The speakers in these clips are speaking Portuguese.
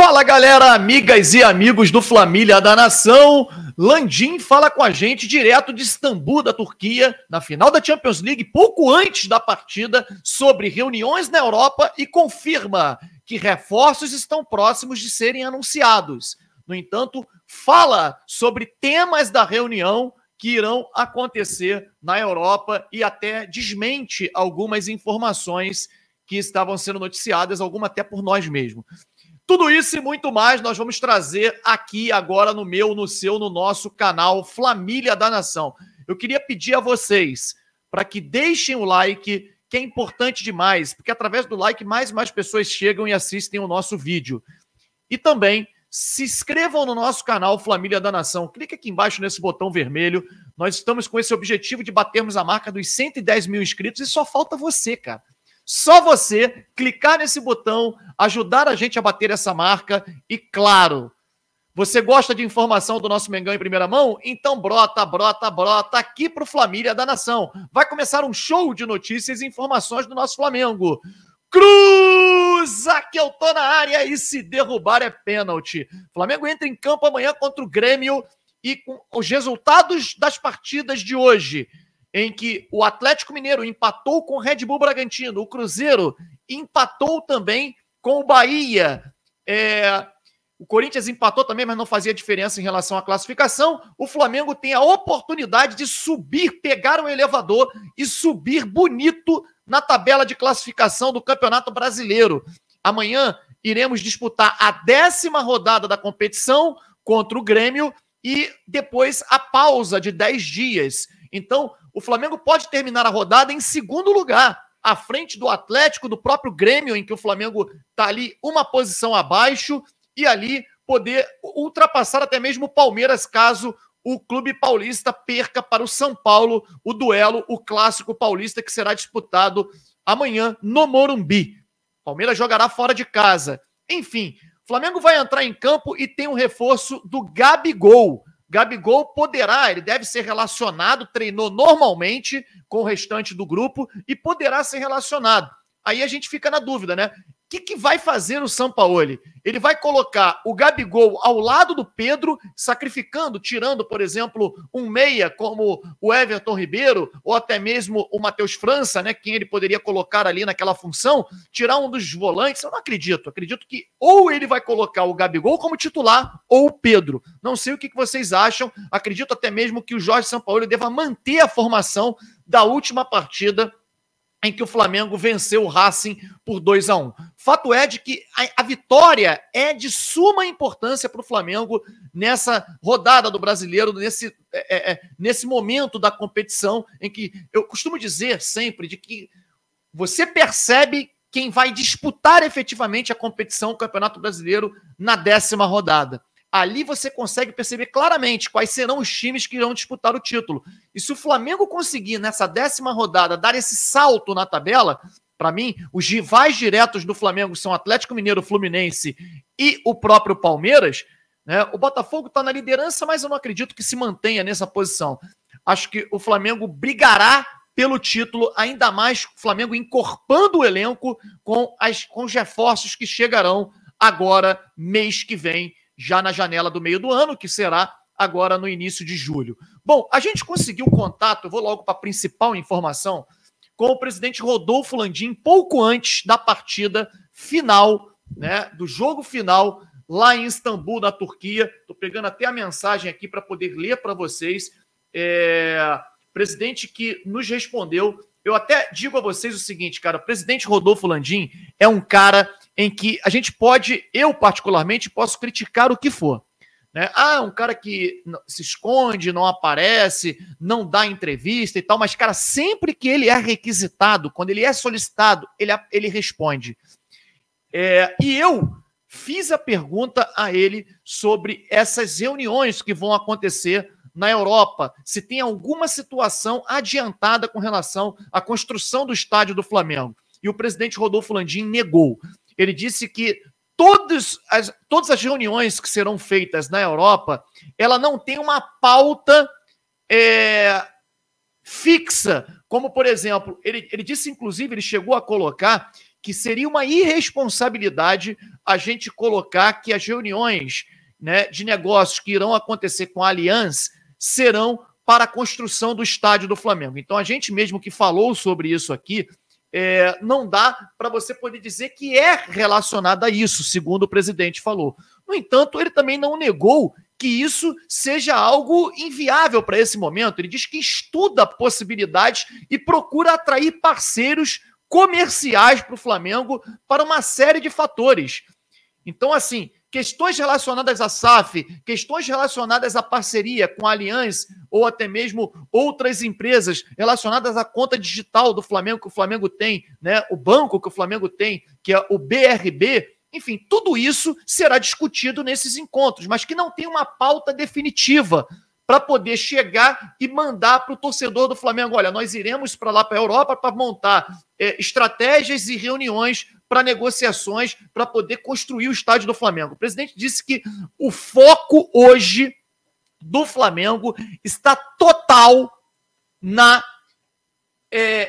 Fala, galera, amigas e amigos do Família da Nação. Landim fala com a gente direto de Istambul, da Turquia, na final da Champions League, pouco antes da partida, sobre reuniões na Europa e confirma que reforços estão próximos de serem anunciados. No entanto, fala sobre temas da reunião que irão acontecer na Europa e até desmente algumas informações que estavam sendo noticiadas, alguma até por nós mesmos. Tudo isso e muito mais nós vamos trazer aqui agora no meu, no seu, no nosso canal Família da Nação. Eu queria pedir a vocês para que deixem o like, que é importante demais, porque através do like mais e mais pessoas chegam e assistem o nosso vídeo. E também se inscrevam no nosso canal Família da Nação. Clique aqui embaixo nesse botão vermelho. Nós estamos com esse objetivo de batermos a marca dos 110 mil inscritos e só falta você, cara. Só você clicar nesse botão, ajudar a gente a bater essa marca e, claro, você gosta de informação do nosso Mengão em primeira mão? Então brota aqui pro Família da Nação. Vai começar um show de notícias e informações do nosso Flamengo. Cruza que eu tô na área e se derrubar é pênalti. Flamengo entra em campo amanhã contra o Grêmio e com os resultados das partidas de hoje, em que o Atlético Mineiro empatou com o Red Bull Bragantino, o Cruzeiro empatou também com o Bahia, o Corinthians empatou também, mas não fazia diferença em relação à classificação. O Flamengo tem a oportunidade de subir, pegar o elevador e subir bonito na tabela de classificação do Campeonato Brasileiro. Amanhã iremos disputar a 10ª rodada da competição contra o Grêmio e depois a pausa de 10 dias. Então, o Flamengo pode terminar a rodada em segundo lugar, à frente do Atlético, do próprio Grêmio, em que o Flamengo está ali uma posição abaixo, e ali poder ultrapassar até mesmo o Palmeiras, caso o clube paulista perca para o São Paulo o duelo, o clássico paulista, que será disputado amanhã no Morumbi. Palmeiras jogará fora de casa. Enfim, o Flamengo vai entrar em campo e tem um reforço do Gabigol. Gabigol poderá, ele deve ser relacionado, treinou normalmente com o restante do grupo e poderá ser relacionado. Aí a gente fica na dúvida, né? O que vai fazer o Sampaoli? Ele vai colocar o Gabigol ao lado do Pedro, sacrificando, tirando, por exemplo, um meia como o Everton Ribeiro, ou até mesmo o Matheus França, né? Quem ele poderia colocar ali naquela função, tirar um dos volantes. Eu não acredito. Acredito que ou ele vai colocar o Gabigol como titular, ou o Pedro. Não sei o que vocês acham. Acredito até mesmo que o Jorge Sampaoli deva manter a formação da última partida em que o Flamengo venceu o Racing por 2-1. Fato é de que a vitória é de suma importância para o Flamengo nessa rodada do Brasileiro, nesse momento da competição, em que eu costumo dizer sempre de que você percebe quem vai disputar efetivamente a competição, o Campeonato Brasileiro, na 10ª rodada. Ali você consegue perceber claramente quais serão os times que irão disputar o título. E se o Flamengo conseguir, nessa 10ª rodada, dar esse salto na tabela, para mim, os rivais diretos do Flamengo são Atlético Mineiro, Fluminense e o próprio Palmeiras, né? O Botafogo está na liderança, mas eu não acredito que se mantenha nessa posição. Acho que o Flamengo brigará pelo título, ainda mais o Flamengo encorpando o elenco com os reforços que chegarão agora, mês que vem, já na janela do meio do ano, que será agora no início de julho. Bom, a gente conseguiu contato, eu vou logo para a principal informação, com o presidente Rodolfo Landim, pouco antes da partida final, né, do jogo final, lá em Istambul, na Turquia. Estou pegando até a mensagem aqui para poder ler para vocês. Presidente que nos respondeu. Eu até digo a vocês o seguinte, cara, o presidente Rodolfo Landim é um cara em que a gente pode, eu particularmente, posso criticar o que for. Né? É um cara que se esconde, não aparece, não dá entrevista e tal, mas, cara, sempre que ele é requisitado, quando ele é solicitado, ele responde. E eu fiz a pergunta a ele sobre essas reuniões que vão acontecer na Europa, se tem alguma situação adiantada com relação à construção do estádio do Flamengo. E o presidente Rodolfo Landim negou. Ele disse que todas as reuniões que serão feitas na Europa, ela não tem uma pauta fixa, como, por exemplo, ele disse, inclusive, ele chegou a colocar que seria uma irresponsabilidade a gente colocar que as reuniões, né, de negócios que irão acontecer com a Allianz serão para a construção do estádio do Flamengo. Então, a gente mesmo que falou sobre isso aqui, não dá para você poder dizer que é relacionado a isso, segundo o presidente falou. No entanto, ele também não negou que isso seja algo inviável para esse momento. Ele diz que estuda possibilidades e procura atrair parceiros comerciais para o Flamengo para uma série de fatores. Então, assim, questões relacionadas à SAF, questões relacionadas à parceria com a Allianz ou até mesmo outras empresas relacionadas à conta digital do Flamengo, que o Flamengo tem, né? O banco que o Flamengo tem, que é o BRB, enfim, tudo isso será discutido nesses encontros, mas que não tem uma pauta definitiva para poder chegar e mandar para o torcedor do Flamengo, olha, nós iremos para lá, para a Europa, para montar estratégias e reuniões para negociações, para poder construir o estádio do Flamengo. O presidente disse que o foco hoje do Flamengo está total na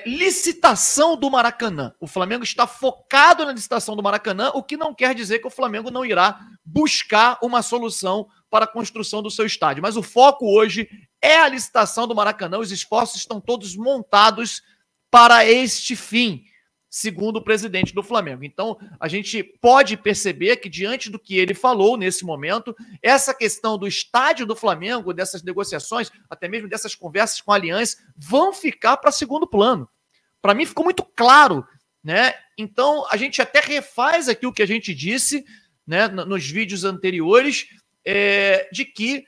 licitação do Maracanã. O Flamengo está focado na licitação do Maracanã, o que não quer dizer que o Flamengo não irá buscar uma solução para a construção do seu estádio. Mas o foco hoje é a licitação do Maracanã, os esforços estão todos montados para este fim, segundo o presidente do Flamengo. Então, a gente pode perceber que, diante do que ele falou nesse momento, essa questão do estádio do Flamengo, dessas negociações, até mesmo dessas conversas com a Allianz, vão ficar para segundo plano. Para mim, ficou muito claro, né? Então, a gente até refaz aqui o que a gente disse, né, nos vídeos anteriores, de que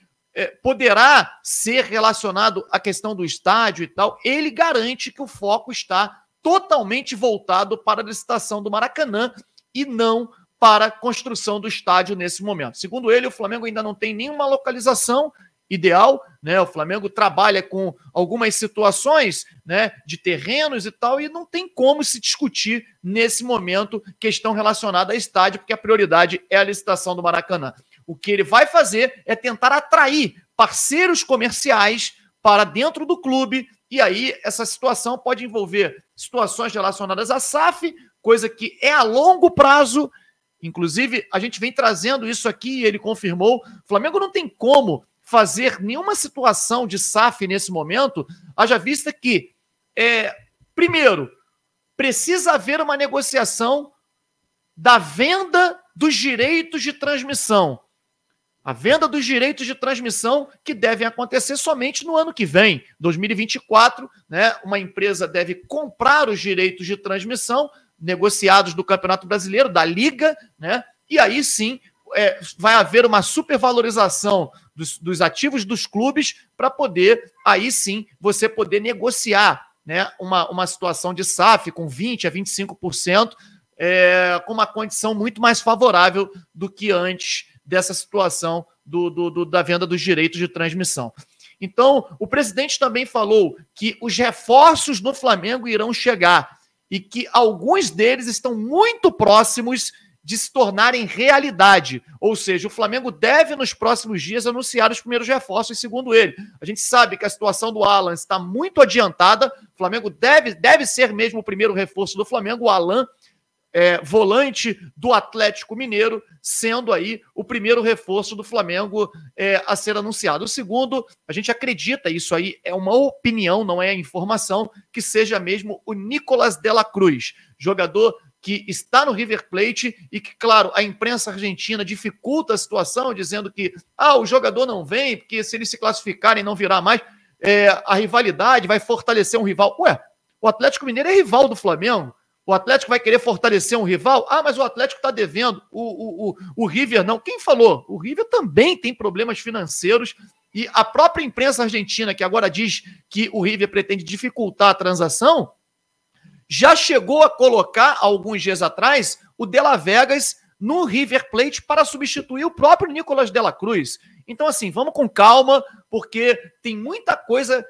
poderá ser relacionado à questão do estádio e tal. Ele garante que o foco está totalmente voltado para a licitação do Maracanã e não para a construção do estádio nesse momento. Segundo ele, o Flamengo ainda não tem nenhuma localização ideal, né? O Flamengo trabalha com algumas situações, né, de terrenos e tal, e não tem como se discutir nesse momento questão relacionada a estádio, porque a prioridade é a licitação do Maracanã. O que ele vai fazer é tentar atrair parceiros comerciais para dentro do clube. E aí, essa situação pode envolver situações relacionadas à SAF, coisa que é a longo prazo. Inclusive, a gente vem trazendo isso aqui e ele confirmou. O Flamengo não tem como fazer nenhuma situação de SAF nesse momento, haja vista que, primeiro, precisa haver uma negociação da venda dos direitos de transmissão. A venda dos direitos de transmissão que devem acontecer somente no ano que vem, 2024, né? Uma empresa deve comprar os direitos de transmissão negociados do Campeonato Brasileiro, da Liga, né? E aí sim vai haver uma supervalorização dos ativos dos clubes para poder, aí sim, você poder negociar, né, uma situação de SAF com 20% a 25%, com uma condição muito mais favorável do que antes dessa situação da venda dos direitos de transmissão. Então, o presidente também falou que os reforços do Flamengo irão chegar e que alguns deles estão muito próximos de se tornarem realidade. Ou seja, o Flamengo deve, nos próximos dias, anunciar os primeiros reforços, segundo ele. A gente sabe que a situação do Alan está muito adiantada. O Flamengo deve ser mesmo o primeiro reforço do Flamengo, o Alan, volante do Atlético Mineiro, sendo aí o primeiro reforço do Flamengo a ser anunciado. O segundo, a gente acredita, isso aí é uma opinião, não é informação, que seja mesmo o Nicolás de la Cruz, jogador que está no River Plate e que, claro, a imprensa argentina dificulta a situação, dizendo que o jogador não vem, porque se eles se classificarem não virá mais, a rivalidade vai fortalecer um rival. Ué, o Atlético Mineiro é rival do Flamengo. O Atlético vai querer fortalecer um rival? Mas o Atlético está devendo. O River não. Quem falou? O River também tem problemas financeiros e a própria imprensa argentina, que agora diz que o River pretende dificultar a transação, já chegou a colocar, alguns dias atrás, o De La Vegas no River Plate para substituir o próprio Nicolás de la Cruz. Então, assim, vamos com calma, porque tem muita coisa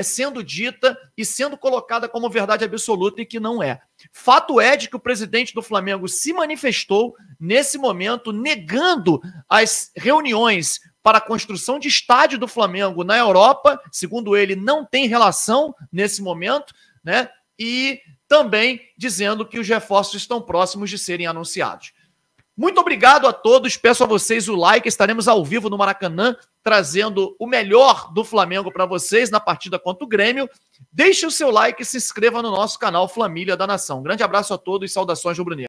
sendo dita e sendo colocada como verdade absoluta e que não é. Fato é de que o presidente do Flamengo se manifestou nesse momento negando as reuniões para a construção de estádio do Flamengo na Europa. Segundo ele, não tem relação nesse momento, né? E também dizendo que os reforços estão próximos de serem anunciados. Muito obrigado a todos, peço a vocês o like, estaremos ao vivo no Maracanã, trazendo o melhor do Flamengo para vocês na partida contra o Grêmio. Deixe o seu like e se inscreva no nosso canal Família da Nação. Grande abraço a todos e saudações rubro-negras.